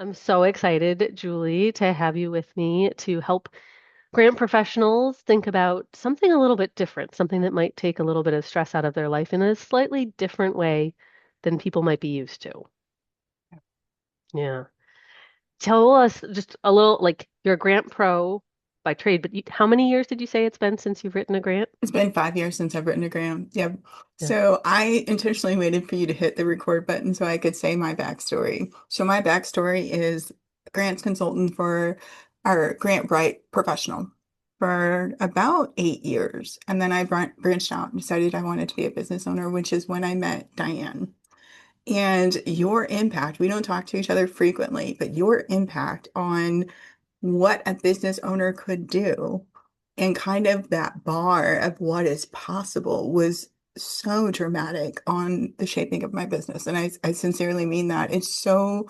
I'm so excited, Julie, to have you with me to help grant professionals think about something a little bit different, something that might take a little bit of stress out of their life in a slightly different way than people might be used to. Yeah. Tell us just a little, like you're a grant pro by trade, but how many years did you say it's been since you've written a grant? It's been 5 years since I've written a grant. Yep. Yeah. So I intentionally waited for you to hit the record button so I could say my backstory. So my backstory is a grants consultant for our grant write professional for about 8 years. And then I branched out and decided I wanted to be a business owner, which is when I met Diane. And your impact, we don't talk to each other frequently, but your impact on what a business owner could do and kind of that bar of what is possible was so dramatic on the shaping of my business. And I sincerely mean that. It's so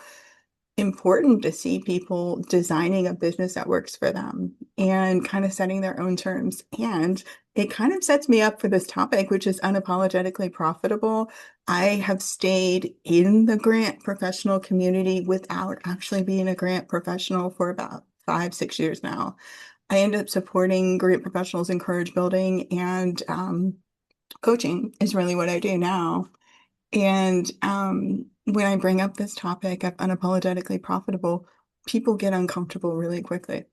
important to see people designing a business that works for them and kind of setting their own terms. And it kind of sets me up for this topic, which is unapologetically profitable. I have stayed in the grant professional community without actually being a grant professional for about 5, 6 years now. I end up supporting grant professionals in courage building and coaching is really what I do now. And when I bring up this topic of unapologetically profitable, people get uncomfortable really quickly.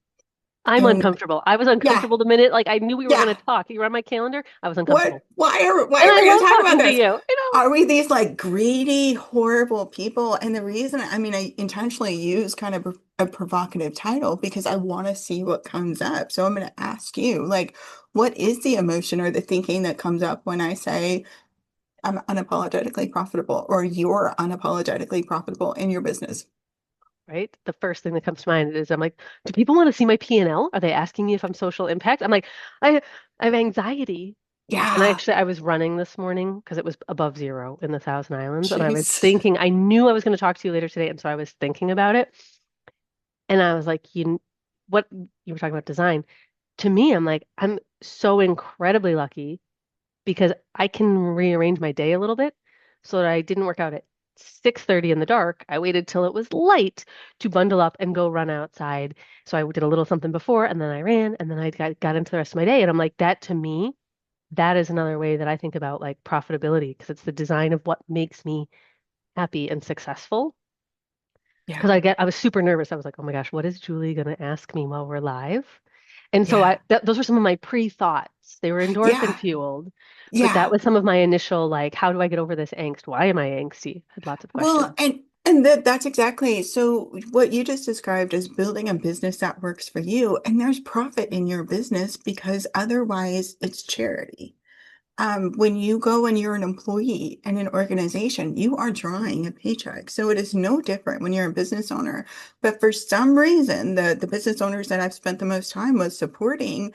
I'm And uncomfortable. I was yeah, uncomfortable the minute, like I knew we were going yeah. to talk. You were on my calendar. I was What? uncomfortable. Why And are I we going love to talk about talking to this? you. Are we these like greedy, horrible people? And the reason, I mean, I intentionally use kind of a provocative title because I want to see what comes up. So I'm going to ask you, like, what is the emotion or the thinking that comes up when I say I'm unapologetically profitable or you're unapologetically profitable in your business? Right? The first thing that comes to mind is I'm like, do people want to see my P&L? Are they asking me if I'm social impact? I'm like, I, I have anxiety. And Yeah. I was running this morning because it was above zero in the Thousand Islands. And I was Jeez. thinking, I knew I was going to talk to you later today. And so I was thinking about it. And I was like, what you were talking about design. To me, I'm like, I'm so incredibly lucky because I can rearrange my day a little bit so that I didn't work out at 6:30 in the dark. I waited till it was light to bundle up and go run outside. So I did a little something before and then I ran and then I got into the rest of my day. And I'm like, that to me, that is another way that I think about like profitability because it's the design of what makes me happy and successful. Because Yeah. I was super nervous. I was like, oh my gosh, what is Julie going to ask me while we're live? And so Yeah. those were some of my pre-thoughts. They were endorphin Yeah. fueled, but that Yeah. was some of my initial like, how do I get over this angst? Why am I angsty? I had lots of Well, questions. and that's exactly so what you just described is building a business that works for you, and there's profit in your business because otherwise it's charity. When you go and you're an employee in an organization, you are drawing a paycheck. So it is no different when you're a business owner. But for some reason, the business owners that I've spent the most time with supporting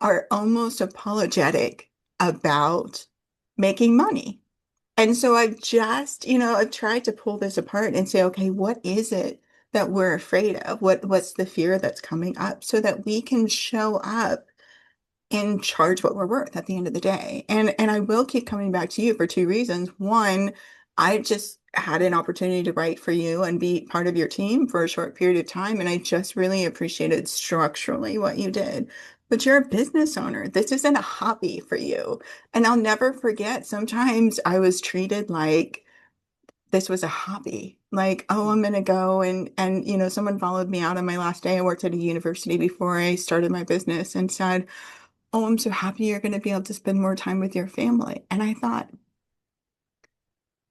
are almost apologetic about making money. And so I've tried to pull this apart and say, okay, what is it that we're afraid of? What's the fear that's coming up so that we can show up and charge what we're worth at the end of the day. And I will keep coming back to you for two reasons. One, I just had an opportunity to write for you and be part of your team for a short period of time, and I just really appreciated structurally what you did. But you're a business owner. This isn't a hobby for you. And I'll never forget, sometimes I was treated like this was a hobby. Like, oh, I'm gonna go and someone followed me out on my last day. I worked at a university before I started my business and said, oh, I'm so happy you're going to be able to spend more time with your family. And I thought,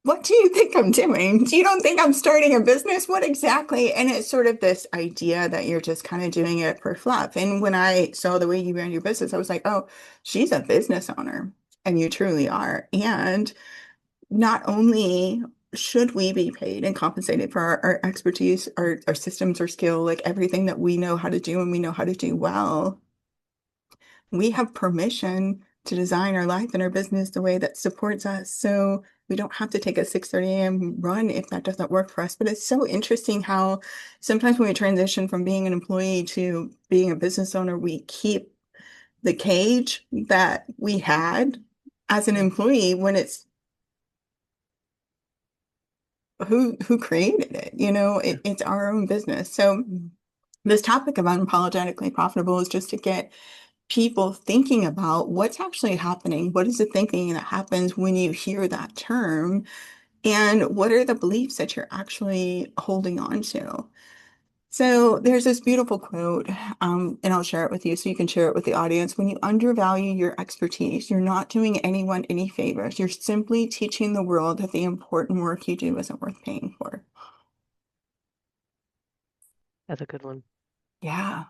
what do you think I'm doing? You don't think I'm starting a business? What exactly? And it's sort of this idea that you're just kind of doing it for fluff. And when I saw the way you ran your business, I was like, oh, she's a business owner. And you truly are. And not only should we be paid and compensated for our expertise, our systems, our skill, like everything that we know how to do and we know how to do well, we have permission to design our life and our business the way that supports us. So we don't have to take a 6:30 a.m. run if that doesn't work for us. But it's so interesting how sometimes when we transition from being an employee to being a business owner, we keep the cage that we had as an Yeah. employee when it's who created it? It's our own business. So this topic of unapologetically profitable is just to get people thinking about what's actually happening. What is the thinking that happens when you hear that term? And what are the beliefs that you're actually holding on to? So there's this beautiful quote, and I'll share it with you so you can share it with the audience. When you undervalue your expertise, you're not doing anyone any favors. You're simply teaching the world that the important work you do isn't worth paying for. That's a good one. Yeah.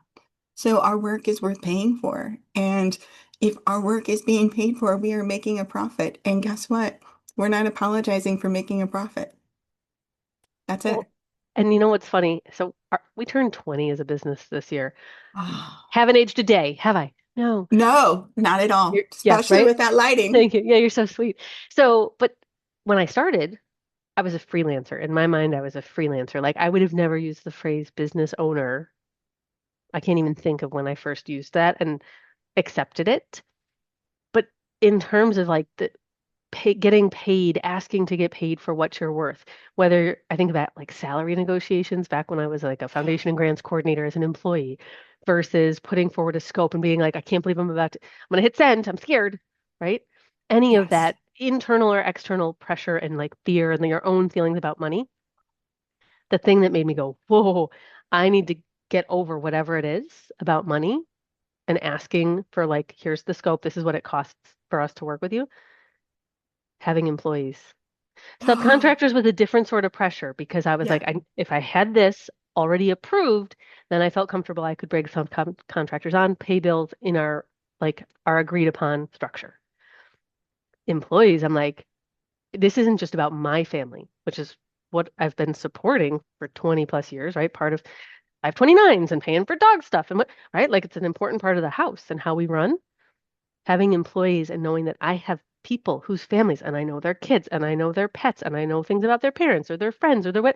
So our work is worth paying for. And if our work is being paid for, we are making a profit. And guess what? We're not apologizing for making a profit. That's Well, it. and you know what's funny? So we turned 20 as a business this year. Oh, Haven't aged a day, have I? No. no, not at all. Yeah, Especially right? with that lighting. Thank you. Yeah, you're so sweet. So, but when I started, I was a freelancer. In my mind, I was a freelancer. Like I would have never used the phrase business owner. I can't even think of when I first used that and accepted it. But in terms of like getting paid, asking to get paid for what you're worth, whether I think about like salary negotiations back when I was like a foundation and grants coordinator as an employee versus putting forward a scope and being like, I can't believe I'm going to hit send. I'm scared, right? Any of Yes. that internal or external pressure and like fear and your own feelings about money, the thing that made me go, whoa, I need to get over whatever it is about money and asking for like, here's the scope. This is what it costs for us to work with you. Having employees. Subcontractors was a different sort of pressure because I was like, Yeah. if I had this already approved, then I felt comfortable I could bring some contractors on, pay bills in our like our agreed upon structure. Employees, I'm like, this isn't just about my family, which is what I've been supporting for 20 plus years, right? Part of I have 29s and paying for dog stuff and what, right? Like it's an important part of the house and how we run. Having employees and knowing that I have people whose families and I know their kids and I know their pets and I know things about their parents or their friends or their what.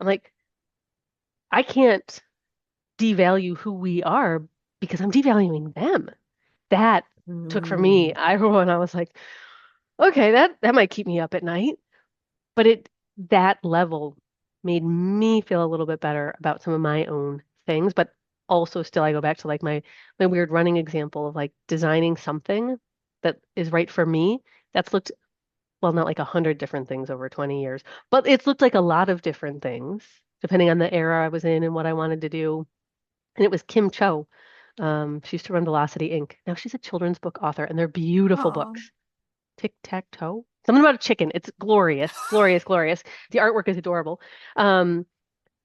I'm like, I can't devalue who we are because I'm devaluing them. That took for me, Mm. I was like, okay, that might keep me up at night. But that level made me feel a little bit better about some of my own things. But also still I go back to like my weird running example of like designing something that is right for me. That's looked well, not like 100 different things over 20 years, but it's looked like a lot of different things depending on the era I was in and what I wanted to do. And it was Kim Cho. She used to run Velocity Inc. Now she's a children's book author, and they're beautiful Oh. books. Tic-tac-toe. Something about a chicken. It's glorious, glorious, glorious. The artwork is adorable. Um,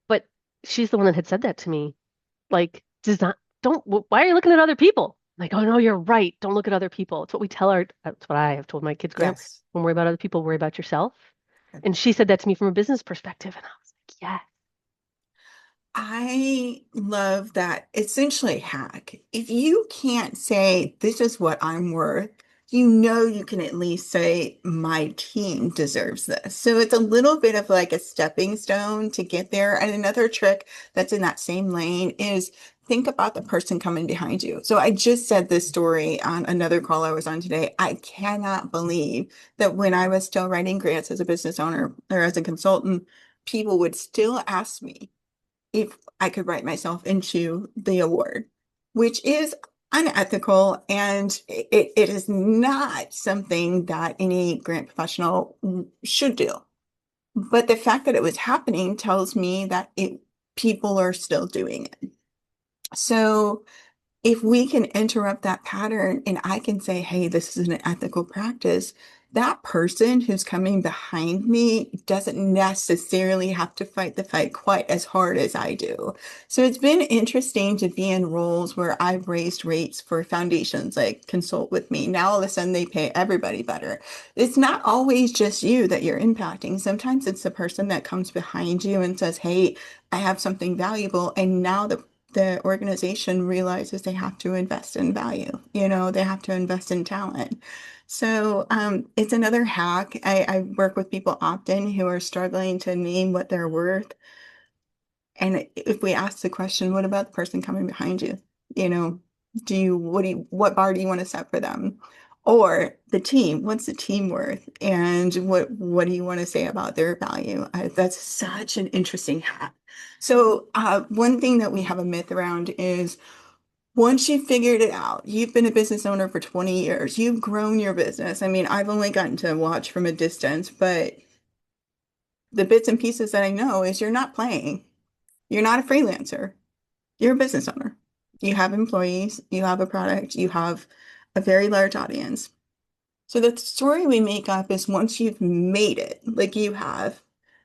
but she's the one that had said that to me. Like, design, don't, why are you looking at other people? Like, oh no, you're right. Don't look at other people. It's what we tell that's what I have told my kids growing up. Yes. Don't worry about other people, worry about yourself. And she said that to me from a business perspective. And I was like, yeah. I love that essentially hack. If you can't say, this is what I'm worth, you can at least say, my team deserves this. So it's a little bit of like a stepping stone to get there. And another trick that's in that same lane is think about the person coming behind you. So I just said this story on another call I was on today. I cannot believe that when I was still writing grants as a business owner or as a consultant, people would still ask me if I could write myself into the award, which is unethical and it is not something that any grant professional should do. But the fact that it was happening tells me that people are still doing it. So if we can interrupt that pattern and I can say, hey, this is an ethical practice, that person who's coming behind me doesn't necessarily have to fight the fight quite as hard as I do. So it's been interesting to be in roles where I've raised rates for foundations like consult with me. Now all of a sudden they pay everybody better. It's not always just you that you're impacting. Sometimes it's the person that comes behind you and says, hey, I have something valuable. And now the organization realizes they have to invest in value. They have to invest in talent. So it's another hack. I work with people often who are struggling to name what they're worth. And if we ask the question, what about the person coming behind you? You know, what bar do you want to set for them? Or the team, what's the team worth? And what do you want to say about their value? That's such an interesting hat. So one thing that we have a myth around is once you've figured it out, you've been a business owner for 20 years, you've grown your business. I mean, I've only gotten to watch from a distance, but the bits and pieces that I know is you're not playing. You're not a freelancer. You're a business owner. You have employees, you have a product, you have a very large audience. So the story we make up is once you've made it, like you have,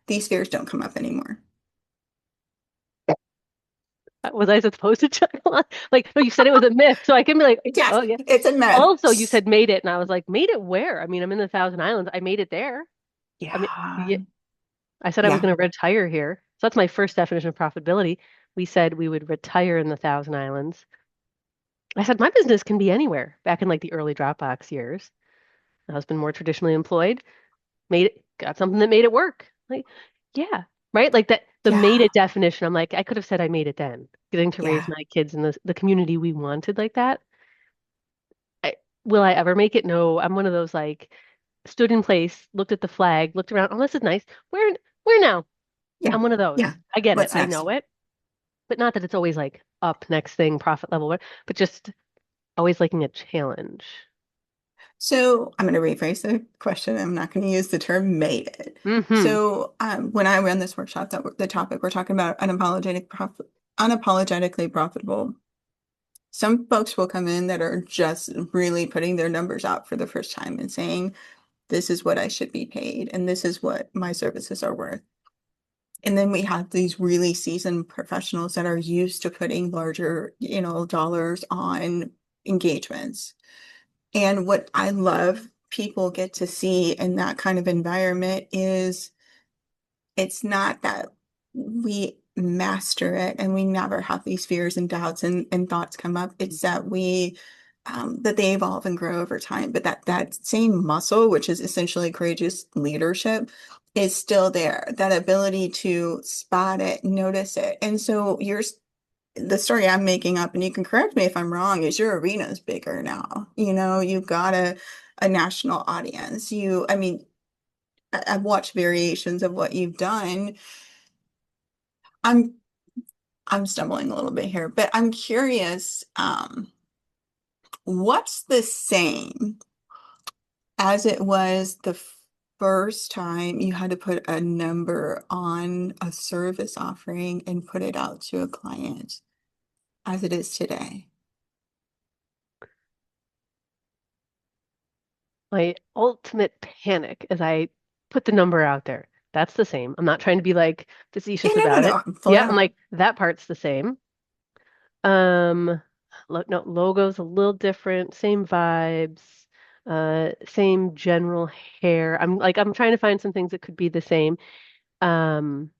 these fears don't come up anymore. Was I supposed to check on? Like, no, you said it was a myth, so I can be like, Yes, oh yeah. it's a Also, you myth. said made it, and I was like, made it where? I mean, I'm in the Thousand Islands. I made it there. I mean, Yeah, yeah, I said I was yeah, going to retire here. So that's my first definition of profitability. We said we would retire in the Thousand Islands. I said my business can be anywhere. Back in like the early Dropbox years, my husband more traditionally employed, made it, got something that made it work. Like, yeah, right? Like that, the made yeah, it definition. I'm like, I could have said I made it then. Getting to raise yeah, my kids in the community we wanted like that. I, will I ever make it? No. I'm one of those like stood in place, looked at the flag, looked around. Oh, this is nice. Where now? yeah, I'm one of yeah. those. I get it. What's I next? know it. But not that it's always like up next thing, profit level, but just always liking a challenge. So I'm going to rephrase the question. I'm not going to use the term made it. Hmm. So when I run this workshop, the topic we're talking about unapologetically profitable. Some folks will come in that are just really putting their numbers out for the first time and saying, this is what I should be paid, and this is what my services are worth. And then we have these really seasoned professionals that are used to putting larger, dollars on engagements. And what I love people get to see in that kind of environment is it's not that we master it and we never have these fears and doubts and thoughts come up. It's that that they evolve and grow over time. But that same muscle, which is essentially courageous leadership, is still there. That ability to spot it, notice it. And so the story I'm making up, and you can correct me if I'm wrong, is your arena's bigger now. You've got a national audience. I mean, I've watched variations of what you've done. I'm I'm stumbling a little bit here, but I'm curious, what's the same as it was the first time you had to put a number on a service offering and put it out to a client as it is today? My ultimate panic as I put the number out there. That's the same. I'm not trying to be like Yeah, facetious no, no, about it. no, full Yeah, I'm out. like that part's the same. Um, no, logo's a little different, same vibes, same general hair. I'm trying to find some things that could be the same. Um,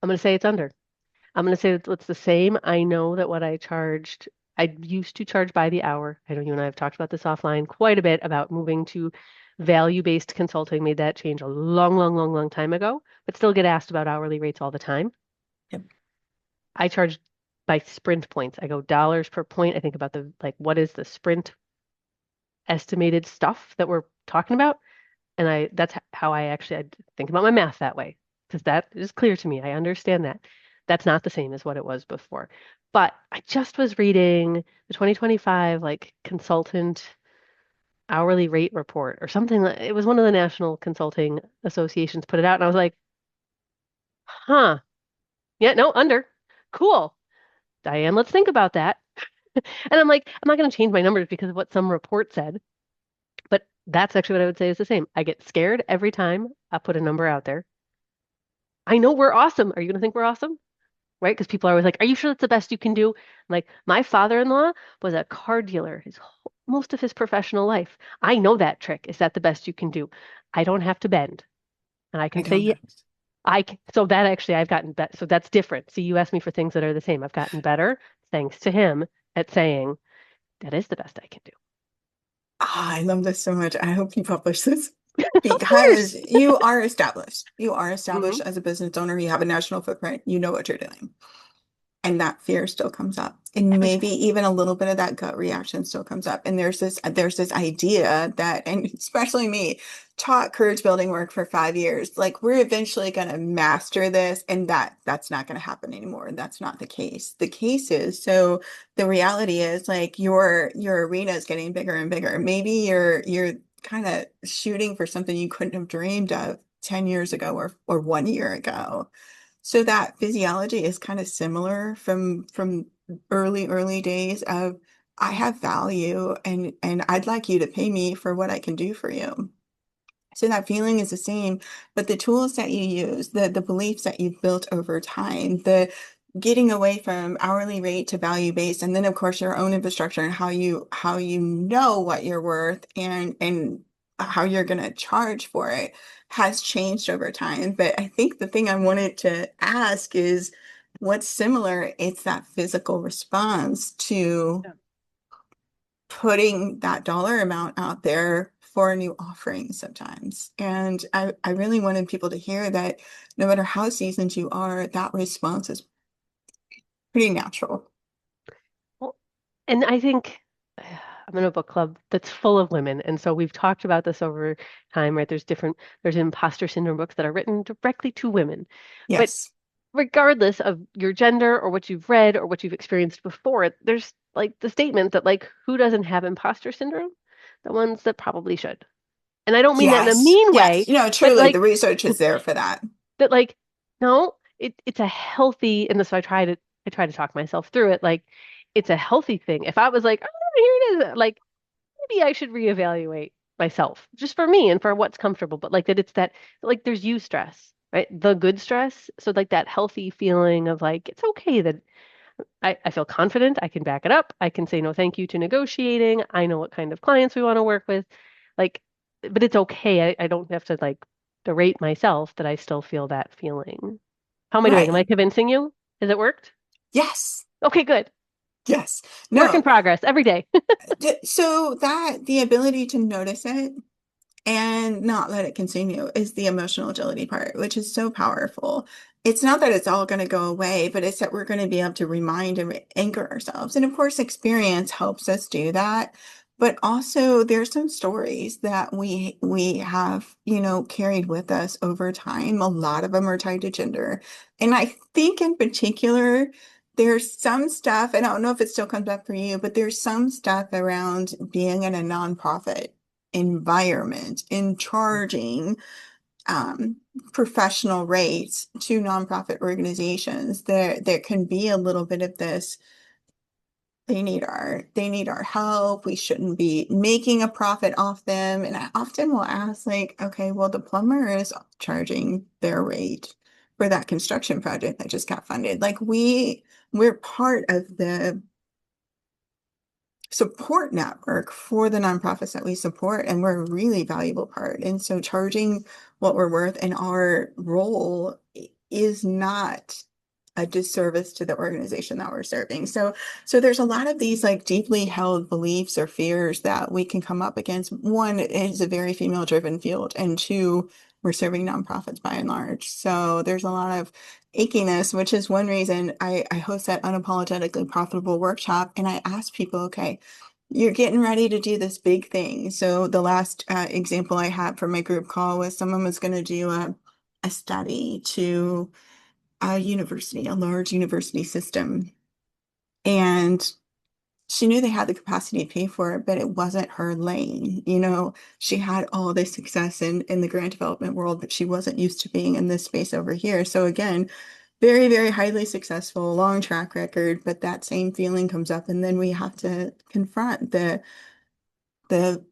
I'm gonna say it's under. I'm gonna say it's the same. I know that what I charged, I used to charge by the hour. I know you and I have talked about this offline quite a bit about moving to value-based consulting, made that change a long, long, long, long time ago, but still get asked about hourly rates all the time. Yep. I charge by sprint points. I go dollars per point. I think about the like what is the sprint estimated stuff that we're talking about, and I that's how I think about my math that way because that is clear to me. I understand that. That's not the same as what it was before. But I just was reading the 2025 like consultant hourly rate report or something. It was one of the national consulting associations put it out, and I was like, huh, yeah, no, under. Cool. Diane, let's think about that. And I'm like, I'm not going to change my numbers because of what some report said, but that's actually what I would say is the same. I get scared every time I put a number out there. I know we're awesome. Are you going to think we're awesome? Right? Because people are always like, are you sure that's the best you can do? Like, my father-in-law was a car dealer most of his professional life. I know that trick. Is that the best you can do? I don't have to bend. And I I can say, don't yeah, know. so that actually I've gotten better. So that's different. So you asked me for things that are the same. I've gotten better thanks to him at saying, that is the best I can do. Ah, I love this so much. I hope you publish this Of because course. you are established. You are Hmm. established as a business owner. You have a national footprint. You know what you're doing. and that fear still comes up. And every maybe time. even a little bit of that gut reaction still comes up. And there's this idea that, and especially me, taught courage building work for 5 years. Like we're eventually going to master this, and that's not going to happen anymore. That's not the case. The case is, so the reality is like your arena is getting bigger and bigger. Maybe you're kind of shooting for something you couldn't have dreamed of 10 years ago or 1 year ago. So that physiology is kind of similar from early days of I have value and I'd like you to pay me for what I can do for you. So that feeling is the same, but the tools that you use, the beliefs that you've built over time, the getting away from hourly rate to value based, and then of course your own infrastructure and how you know what you're worth and how you're going to charge for it has changed over time. But I think the thing I wanted to ask is what's similar, it's that physical response to Yeah. putting that dollar amount out there for a new offering sometimes. And I really wanted people to hear that no matter how seasoned you are, that response is pretty natural. Well, and I think I'm in a book club that's full of women, and so we've talked about this over time, right? There's imposter syndrome books that are written directly to women, but Yes. regardless of your gender or what you've read or what you've experienced before, there's like the statement that like who doesn't have imposter syndrome? The ones that probably should. And I don't mean that in a Yes. mean Yes. way, You know, but truly, the like research is there for that. that like no, it's a healthy, and so I try to talk myself through it. Like it's a healthy thing. If I was like, oh, here it is, like maybe I should reevaluate myself just for me and for what's comfortable. But like that it's that like there's you stress, right? The good stress. So like that healthy feeling of like it's okay that I feel confident, I can back it up, I can say no thank you to negotiating, I know what kind of clients we want to work with. Like, but it's okay. I don't have to like berate myself that I still feel that feeling. How am I doing? Am I Right. convincing you? Has it worked? Yes. Okay, good. Yes. Work in No. progress every day. So that the ability to notice it and not let it consume you is the emotional agility part, which is so powerful. It's not that it's all going to go away, but it's that we're going to be able to remind and anchor ourselves. And of course, experience helps us do that. But also there's some stories that we have, carried with us over time. A lot of them are tied to gender. And I think in particular, there's some stuff, and I don't know if it still comes up for you, but there's some stuff around being in a nonprofit environment in charging um, professional rates to nonprofit organizations. There can be a little bit of this. They need our help. We shouldn't be making a profit off them. And I often will ask, like, okay, well, the plumber is charging their rate for that construction project that just got funded. Like we're part of the support network for the nonprofits that we support, and we're a really valuable part. And so charging what we're worth and our role is not a disservice to the organization that we're serving. So there's a lot of these like deeply held beliefs or fears that we can come up against. One, is a very female driven field, and two, we're serving nonprofits by and large. So there's a lot of achiness, which is one reason I host that unapologetically profitable workshop. And I ask people, okay, you're getting ready to do this big thing. So the last example I had for my group call was someone was going to do a study to a university, a large university system. And she knew they had the capacity to pay for it, but it wasn't her lane. She had all this success in the grant development world, but she wasn't used to being in this space over here. So again, very, very highly successful, long track record, but that same feeling comes up, and then we have to confront the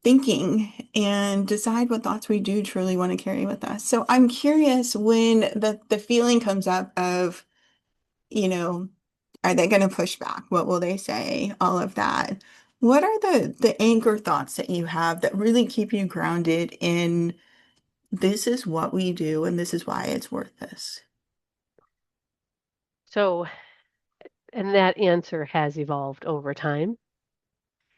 thinking and decide what thoughts we do truly want to carry with us. So I'm curious when the feeling comes up of, you know, are they going to push back? What will they say? All of that. What are the anchor thoughts that you have that really keep you grounded in this is what we do and this is why it's worth this? So, and that answer has evolved over time.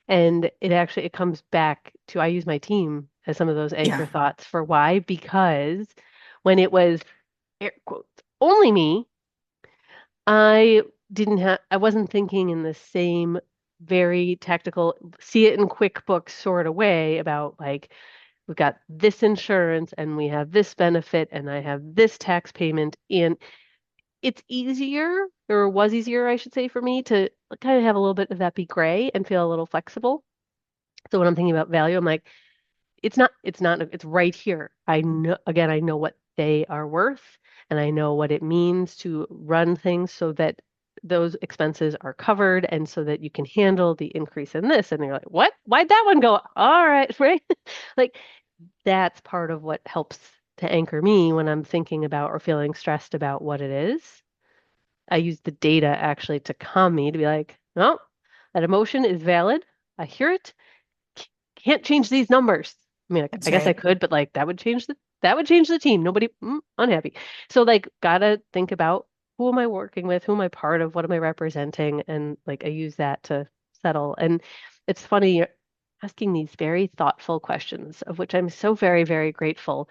And it comes back to I use my team as some of those anchor Yeah. thoughts for why? Because when it was air quotes only me, didn't have, I wasn't thinking in the same very technical, see it in QuickBooks sort of way about like, we've got this insurance and we have this benefit and I have this tax payment. And it's easier, or was easier, I should say, for me to kind of have a little bit of that be gray and feel a little flexible. So when I'm thinking about value, I'm like, it's right here. I know, again, I know what they are worth and I know what it means to run things so that those expenses are covered and so that you can handle the increase in this. And you're like, what? Why'd that one go? All right, right? Like that's part of what helps to anchor me when I'm thinking about or feeling stressed about what it is. I use the data actually to calm me to be like, no, that emotion is valid. I hear it. Can't change these numbers. I mean, That's I guess I right. could, but like that would change the team. Nobody unhappy. So like gotta think about who am I working with? Who am I part of? What am I representing? And like I use that to settle. And it's funny you're asking these very thoughtful questions, of which I'm so very, very grateful.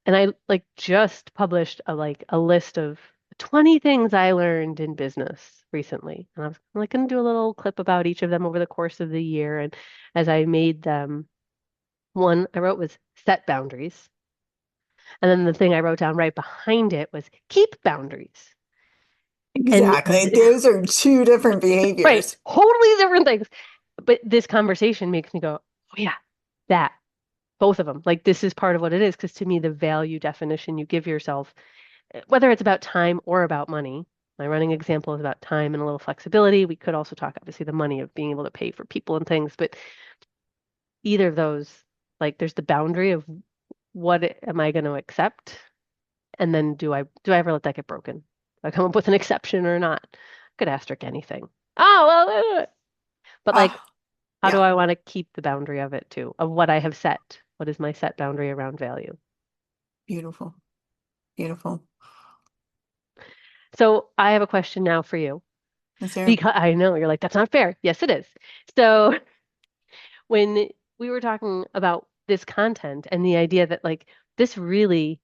And I like just published a list of 20 things I learned in business recently. And I was like going to do a little clip about each of them over the course of the year. And as I made them, one I wrote was set boundaries. And then the thing I wrote down right behind it was keep boundaries. And Exactly. Those are two different right, behaviors. totally different things. But this conversation makes me go, oh yeah, that, both of them. Like this is part of what it is. Because to me, the value definition you give yourself, whether it's about time or about money, my running example is about time and a little flexibility. We could also talk, obviously, the money of being able to pay for people and things, but either of those, like there's the boundary of what am I going to accept? And then do I ever let that get broken? Do I come up with an exception or not? I could asterisk anything. Oh, well, but like, Ah, how do yeah. I want to keep the boundary of it too, of what I have set? What is my set boundary around value? Beautiful. Beautiful. So I have a question now for you Is there? because I know you're like, that's not fair. Yes, it is. So when we were talking about this content and the idea that like this really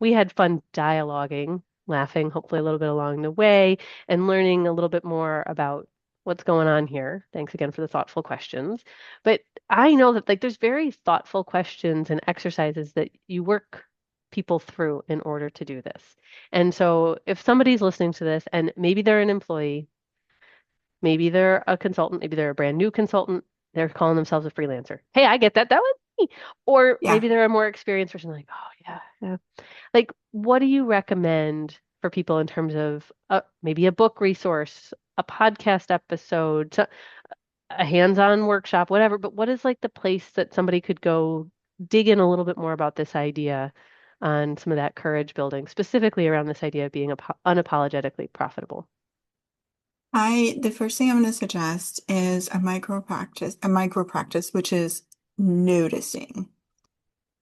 we had fun dialoguing, laughing, hopefully a little bit along the way, and learning a little bit more about what's going on here. Thanks again for the thoughtful questions. But I know that like there's very thoughtful questions and exercises that you work people through in order to do this. And so if somebody's listening to this and maybe they're an employee, maybe they're a consultant, maybe they're a brand new consultant, they're calling themselves a freelancer. Hey, I get that. That was me. Or Yeah. maybe they're a more experienced person like, oh yeah, yeah. Like, what do you recommend for people in terms of maybe a book resource, a podcast episode, a hands-on workshop, whatever? But what is like the place that somebody could go dig in a little bit more about this idea on some of that courage building, specifically around this idea of being unapologetically profitable? The first thing I'm going to suggest is a micro practice, which is noticing.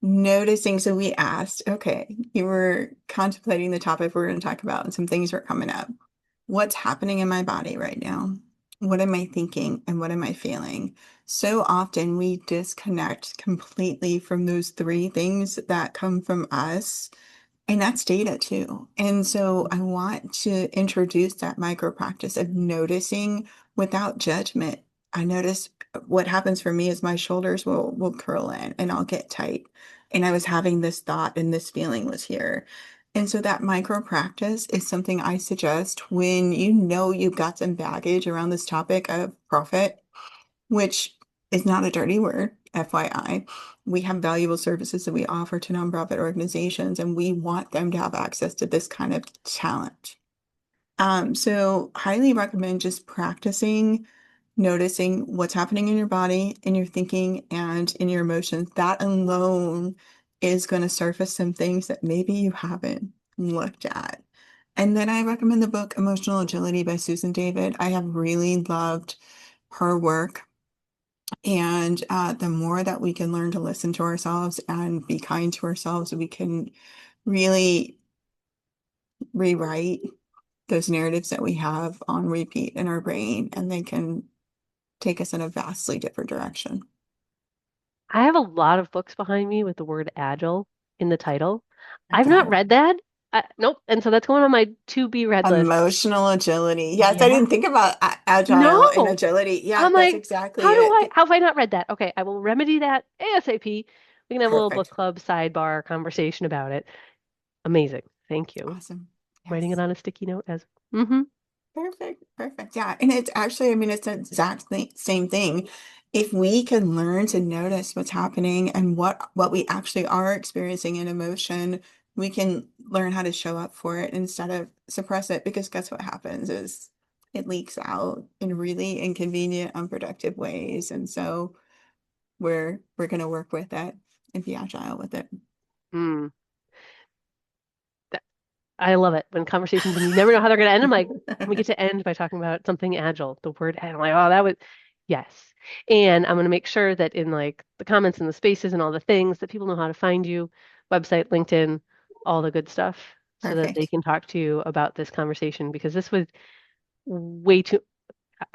Noticing. So we asked, okay, you were contemplating the topic we're going to talk about, and some things were coming up. What's happening in my body right now? What am I thinking and what am I feeling? So often we disconnect completely from those three things that come from us, and that's data too. And so I want to introduce that micro practice of noticing without judgment. I notice what happens for me is my shoulders will curl in and I'll get tight. And I was having this thought and this feeling was here. And so that micro practice is something I suggest when you know you've got some baggage around this topic of profit, which is not a dirty word, FYI. We have valuable services that we offer to nonprofit organizations, and we want them to have access to this kind of talent. So highly recommend just practicing noticing what's happening in your body, in your thinking, and in your emotions. That alone is going to surface some things that maybe you haven't looked at. And then I recommend the book Emotional Agility by Susan David. I have really loved her work. And the more that we can learn to listen to ourselves and be kind to ourselves, we can really rewrite those narratives that we have on repeat in our brain, and they can take us in a vastly different direction. I have a lot of books behind me with the word agile in the title. Like I've not that. read that. Nope. And so that's going on my to be read list. Emotional agility. Yes, I Yeah. didn't think about agile and No. agility. Yeah, I'm that's like, exactly it. how have I not read that? Okay, I will remedy that ASAP. We can have a little book Perfect. club sidebar conversation about it. Amazing. Thank you. Awesome. Writing it Yes. on a sticky note as mm-hmm. Perfect. Perfect. Yeah. And it's actually, I mean, it's the exactly same thing. If we can learn to notice what's happening and what we actually are experiencing in emotion, we can learn how to show up for it instead of suppress it. Because guess what happens is it leaks out in really inconvenient, unproductive ways. And so we're going to work with it and be agile with it. Mm. I love it when conversations and you never know how they're going to end. I'm like, and we get to end by talking about something agile, the word agile. I'm like, oh, that was, yes. And I'm going to make sure that in like the comments and the spaces and all the things that people know how to find you, website, LinkedIn, all the good stuff, so that they Perfect. can talk to you about this conversation because this was way too,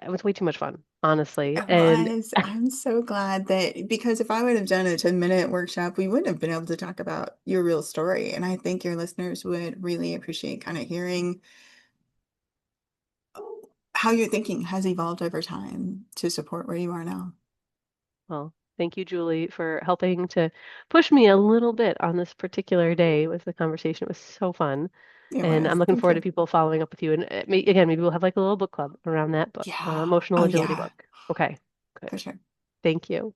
it was way too much fun, honestly. It And was. I'm so glad that because if I would have done a 10-minute workshop, we wouldn't have been able to talk about your real story. And I think your listeners would really appreciate kind of hearing how your thinking has evolved over time to support where you are now. well, thank you, Julie, for helping to push me a little bit on this particular day with the conversation. It was so fun. It And I'm was. looking Thank forward to you. people following up with you. And again, maybe we'll have like a little book club around that book, Yeah. emotional Oh, agility yeah, book. Okay, for good. sure. Thank you.